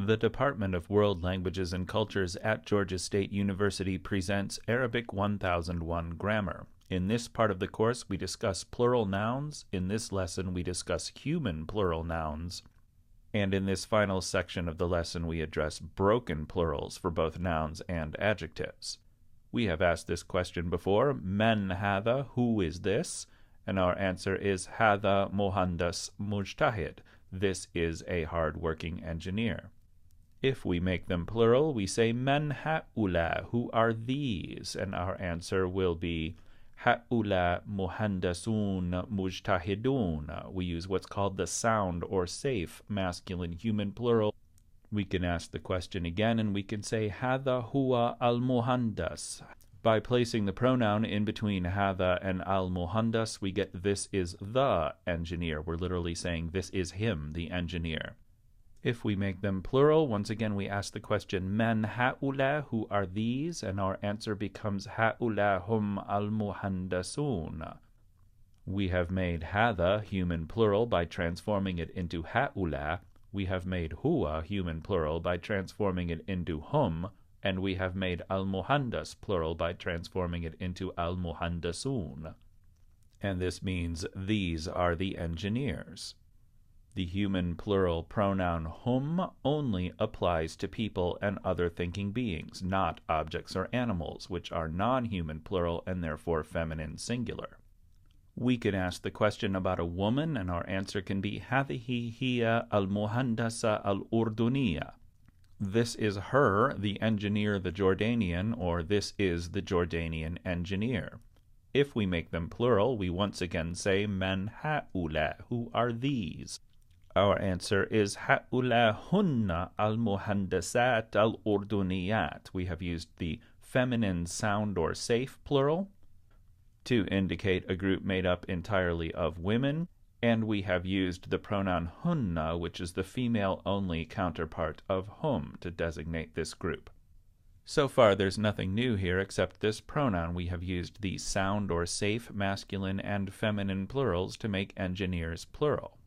The Department of World Languages and Cultures at Georgia State University presents Arabic 1001 Grammar. In this part of the course, we discuss plural nouns. In this lesson, we discuss human plural nouns. And in this final section of the lesson, we address broken plurals for both nouns and adjectives. We have asked this question before, Men hadha, who is this? And our answer is Hadha Mohandas Mujtahid. This is a hard-working engineer. If we make them plural, we say Men ha'ula, who are these? And our answer will be Ha'ula Muhandasun Mujtahidun. We use what's called the sound or safe masculine human plural. We can ask the question again and we can say Hadha huwa al-muhandas. By placing the pronoun in between hadha and al-muhandas, we get this is the engineer. We're literally saying this is him, the engineer. If we make them plural, once again we ask the question Men ha'ula, who are these? And our answer becomes ha'ula hum al-muhandasun. We have made hadha human plural by transforming it into ha'ula. We have made huwa human plural by transforming it into hum, and we have made al-muhandas plural by transforming it into al-muhandasun. And this means these are the engineers. The human plural pronoun hum only applies to people and other thinking beings, not objects or animals, which are non-human plural and therefore feminine singular. We can ask the question about a woman, and our answer can be Hadhihi hiya al-muhandasa al-urduniya. This is her, the engineer, the Jordanian, or this is the Jordanian engineer. If we make them plural, we once again say Men ha'ula, who are these? Our answer is Ha'ula hunna al-muhandasat al-urduniyat. We have used the feminine sound or safe plural to indicate a group made up entirely of women, and we have used the pronoun hunna, which is the female-only counterpart of hum, to designate this group. So far, there's nothing new here except this pronoun. We have used the sound or safe masculine and feminine plurals to make engineers plural.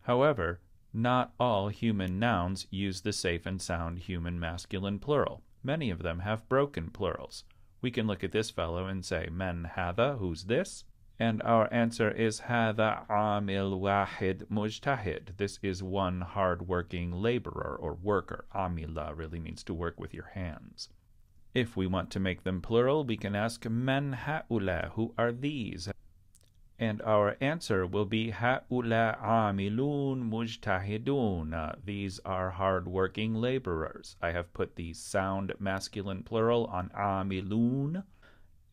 However, not all human nouns use the safe and sound human masculine plural. Many of them have broken plurals. We can look at this fellow and say, Men hadha, who's this? And our answer is Hadha amil wahid mujtahid. This is one hard-working laborer or worker. Amila really means to work with your hands. If we want to make them plural, we can ask Men ha'ula, who are these? And our answer will be Ha'ula amilun mujtahidun. These are hard-working laborers. I have put the sound masculine plural on amilun,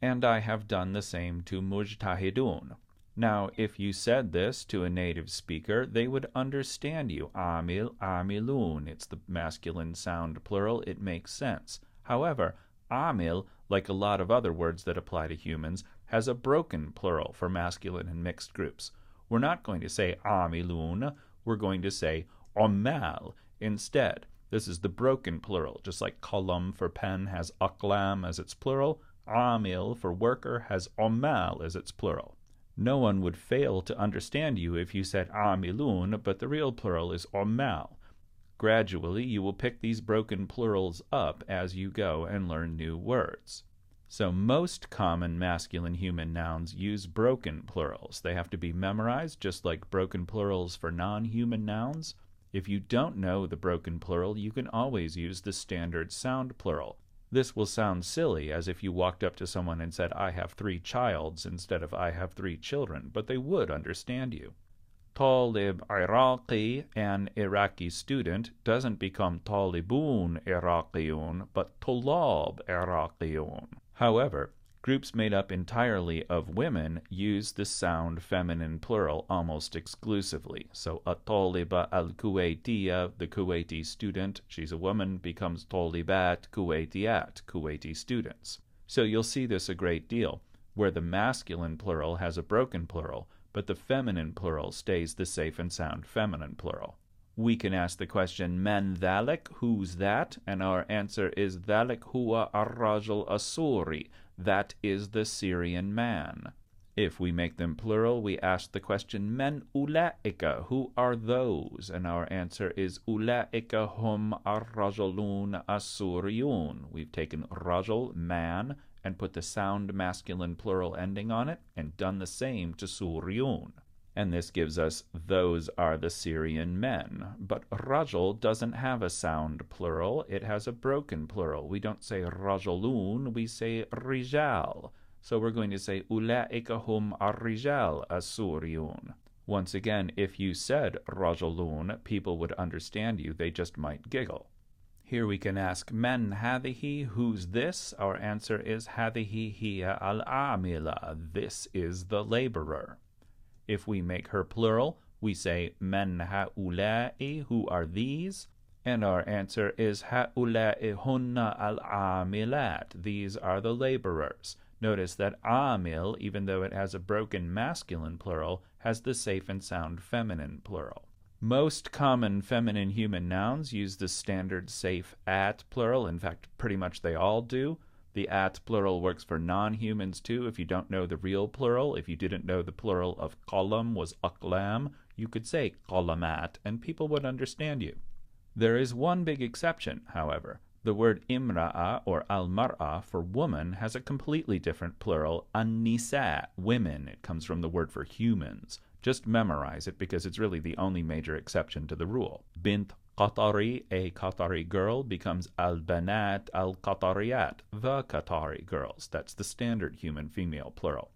and I have done the same to mujtahidun. Now, if you said this to a native speaker, they would understand you. Amil, amilun. It's the masculine sound plural. It makes sense. However, amil, like a lot of other words that apply to humans, has a broken plural for masculine and mixed groups. We're not going to say amilun, we're going to say ummal instead. This is the broken plural, just like qalam for pen has aqlam as its plural, amil for worker has ummal as its plural. No one would fail to understand you if you said amilun, but the real plural is ummal. Gradually, you will pick these broken plurals up as you go and learn new words. So most common masculine human nouns use broken plurals. They have to be memorized, just like broken plurals for non-human nouns. If you don't know the broken plural, you can always use the standard sound plural. This will sound silly, as if you walked up to someone and said, I have 3 childs instead of I have 3 children, but they would understand you. Talib Iraqi, an Iraqi student, doesn't become Talibun Iraqiyun, but Tulab Iraqiyun. However, groups made up entirely of women use the sound feminine plural almost exclusively. So a Taliba al-Kuwaitiya, the Kuwaiti student, she's a woman, becomes Talibat Kuwaitiyat, Kuwaiti students. So you'll see this a great deal, where the masculine plural has a broken plural, but the feminine plural stays the safe and sound feminine plural. We can ask the question, Men dhalik, who's that? And our answer is dhalik huwa ar-rajul as-Suri. That is the Syrian man. If we make them plural, we ask the question, Men ulaika, who are those? And our answer is, Ulaika hum ar-rajulun as-suriyun. We've taken rajul, man, and put the sound masculine plural ending on it, and done the same to suriyun. And this gives us, those are the Syrian men. But rajul doesn't have a sound plural, it has a broken plural. We don't say rajulun, we say rijal. So we're going to say, Ulaika hum ar-rijal as-suriyun. Once again, if you said rajulun, people would understand you, they just might giggle. Here we can ask, Men hadihi, who's this? Our answer is, Hadihi hiya al-amila, this is the laborer. If we make her plural, we say, Men ha'ula'i, who are these? And our answer is, Ha'ula'i hunna al-amilat, these are the laborers. Notice that amil, even though it has a broken masculine plural, has the safe and sound feminine plural. Most common feminine human nouns use the standard safe at plural. In fact, pretty much they all do. The at plural works for non-humans too. If you don't know the real plural, if you didn't know the plural of qalam was aqlam, you could say qalamat and people would understand you. There is one big exception, however. The word imra'a or al-mar'a for woman has a completely different plural, an-nisa, women. It comes from the word for humans. Just memorize it because it's really the only major exception to the rule. Bint Qatari, a Qatari girl, becomes al-banat al-Qatariyat, the Qatari girls. That's the standard human female plural.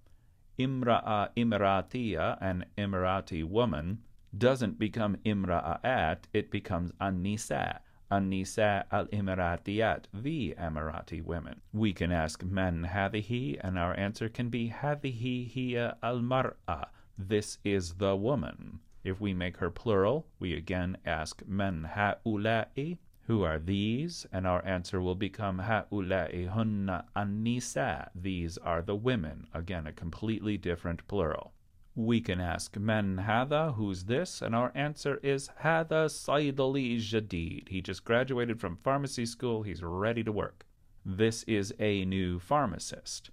Imra'a Emiratiya, an Emirati woman, doesn't become imra'at, it becomes an-nisa. An-nisa al-Emiratiyat, the Emirati women. We can ask Man hadihi, and our answer can be Hadihi hiya al-mar'a, this is the woman. If we make her plural, we again ask Men ha'ula'i, who are these? And our answer will become Ha'ula'i hunna an-nisa, these are the women. Again, a completely different plural. We can ask Men hadha, who's this? And our answer is Hadha Saydali Jadid. He just graduated from pharmacy school, he's ready to work. This is a new pharmacist.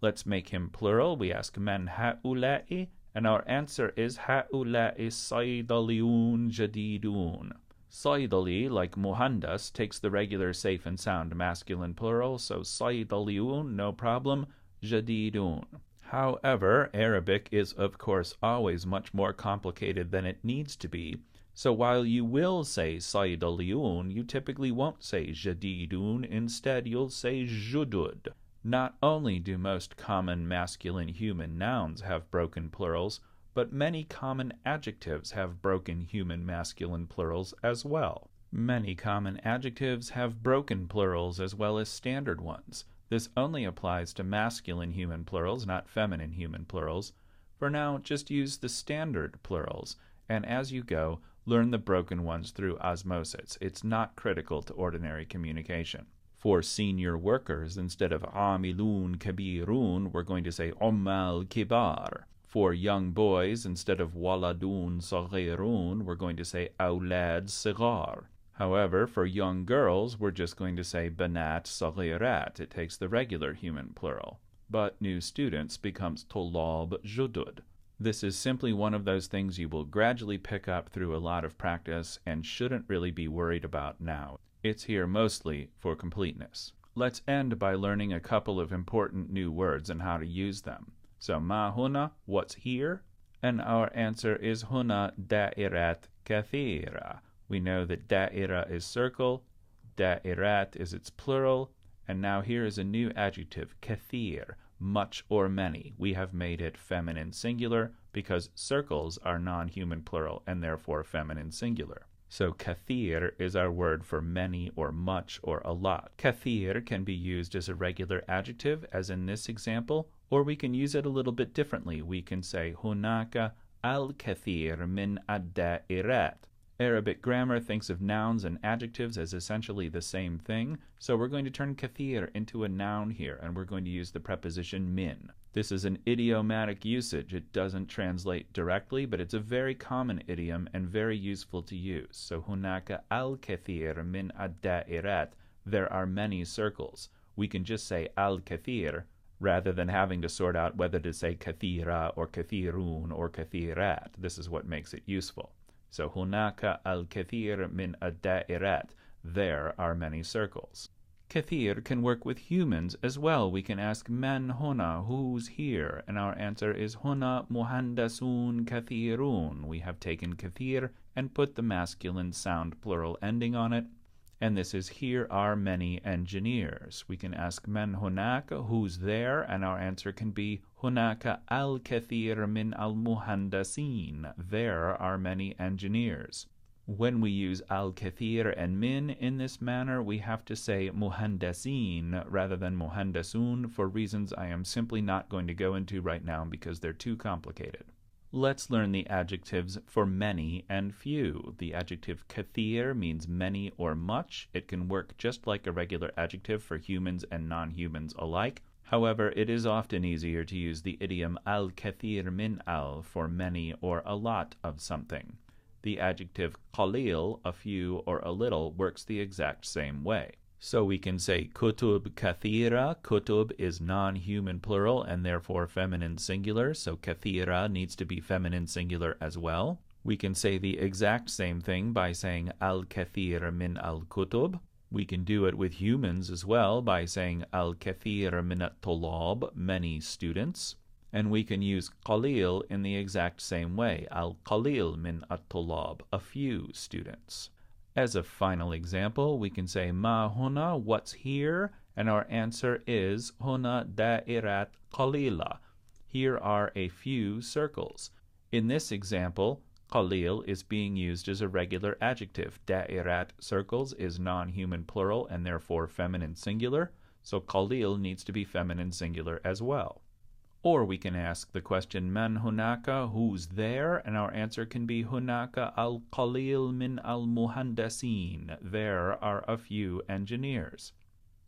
Let's make him plural. We ask Men ha'ula'i, and our answer is Ha'ula'i Saydaliun Jadidun. Saydali, like muhandas, takes the regular safe and sound masculine plural, so Saydaliun, no problem, Jadidun. However, Arabic is, of course, always much more complicated than it needs to be, so while you will say Saydaliyun, you typically won't say Jadidun, instead you'll say Judud. Not only do most common masculine human nouns have broken plurals, but many common adjectives have broken human masculine plurals as well. Many common adjectives have broken plurals as well as standard ones. This only applies to masculine human plurals, not feminine human plurals. For now, just use the standard plurals, and as you go, learn the broken ones through osmosis. It's not critical to ordinary communication. For senior workers, instead of amilun kabirun, we're going to say ummal kibar. For young boys, instead of waladun saghirun, we're going to say awlad sigar. However, for young girls, we're just going to say banat saghirat. It takes the regular human plural. But new students becomes tulab judud. This is simply one of those things you will gradually pick up through a lot of practice and shouldn't really be worried about now. It's here mostly for completeness. Let's end by learning a couple of important new words and how to use them. So ma huna, what's here? And our answer is huna da'irat kathira. We know that da'ira is circle, da'irat is its plural, and now here is a new adjective, kathir, much or many. We have made it feminine singular because circles are non-human plural and therefore feminine singular. So kathir is our word for many or much or a lot. Kathir can be used as a regular adjective, as in this example, or we can use it a little bit differently. We can say hunaka al-kathir min ad-da'irat. Arabic grammar thinks of nouns and adjectives as essentially the same thing, so we're going to turn kathir into a noun here, and we're going to use the preposition min. This is an idiomatic usage. It doesn't translate directly, but it's a very common idiom and very useful to use. So hunaka al-kathir min ad-da'irat. There are many circles. We can just say al-kathir, rather than having to sort out whether to say kathira or kathirun or kathirat. This is what makes it useful. So hunaka al-kathir min ad-da'irat. There are many circles. Kathir can work with humans as well. We can ask man huna, who's here? And our answer is huna muhandasun kathirun. We have taken kathir and put the masculine sound plural ending on it. And this is here are many engineers. We can ask man hunaka, who's there? And our answer can be hunaka al-kathir min al-muhandasin. There are many engineers. When we use al-kathir and min in this manner, we have to say muhandasin rather than muhandasun for reasons I am simply not going to go into right now because they're too complicated. Let's learn the adjectives for many and few. The adjective kathir means many or much. It can work just like a regular adjective for humans and non-humans alike. However, it is often easier to use the idiom al-kathir min al for many or a lot of something. The adjective qalil, a few or a little, works the exact same way. So we can say kutub kathira. Kutub is non-human plural and therefore feminine singular, so kathira needs to be feminine singular as well. We can say the exact same thing by saying al-kathir min al-kutub. We can do it with humans as well by saying al-kathir min at-tulab, many students. And we can use qalil in the exact same way, al-qalil min at-tulab, a few students. As a final example, we can say ma huna, what's here? And our answer is huna da'irat qalila. Here are a few circles. In this example, qalil is being used as a regular adjective. Da'irat, circles, is non-human plural and therefore feminine singular, so qalil needs to be feminine singular as well. Or we can ask the question, man hunaka, who's there? And our answer can be hunaka al-qalil min al-muhandasin. There are a few engineers.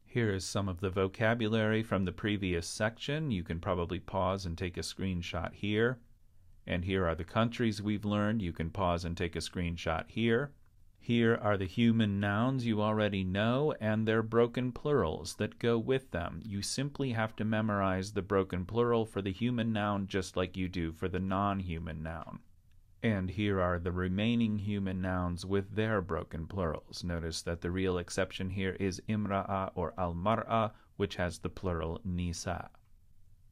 Here is some of the vocabulary from the previous section. You can probably pause and take a screenshot here. And here are the countries we've learned. You can pause and take a screenshot here. Here are the human nouns you already know and their broken plurals that go with them. You simply have to memorize the broken plural for the human noun just like you do for the non-human noun. And here are the remaining human nouns with their broken plurals. Notice that the real exception here is imra'a or al-mar'a, which has the plural nisa.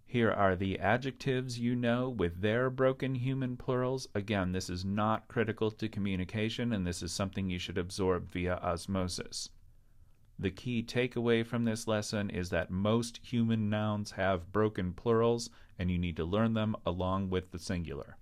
Here are the adjectives you know with their broken human plurals. Again, this is not critical to communication, and this is something you should absorb via osmosis. The key takeaway from this lesson is that most human nouns have broken plurals, and you need to learn them along with the singular.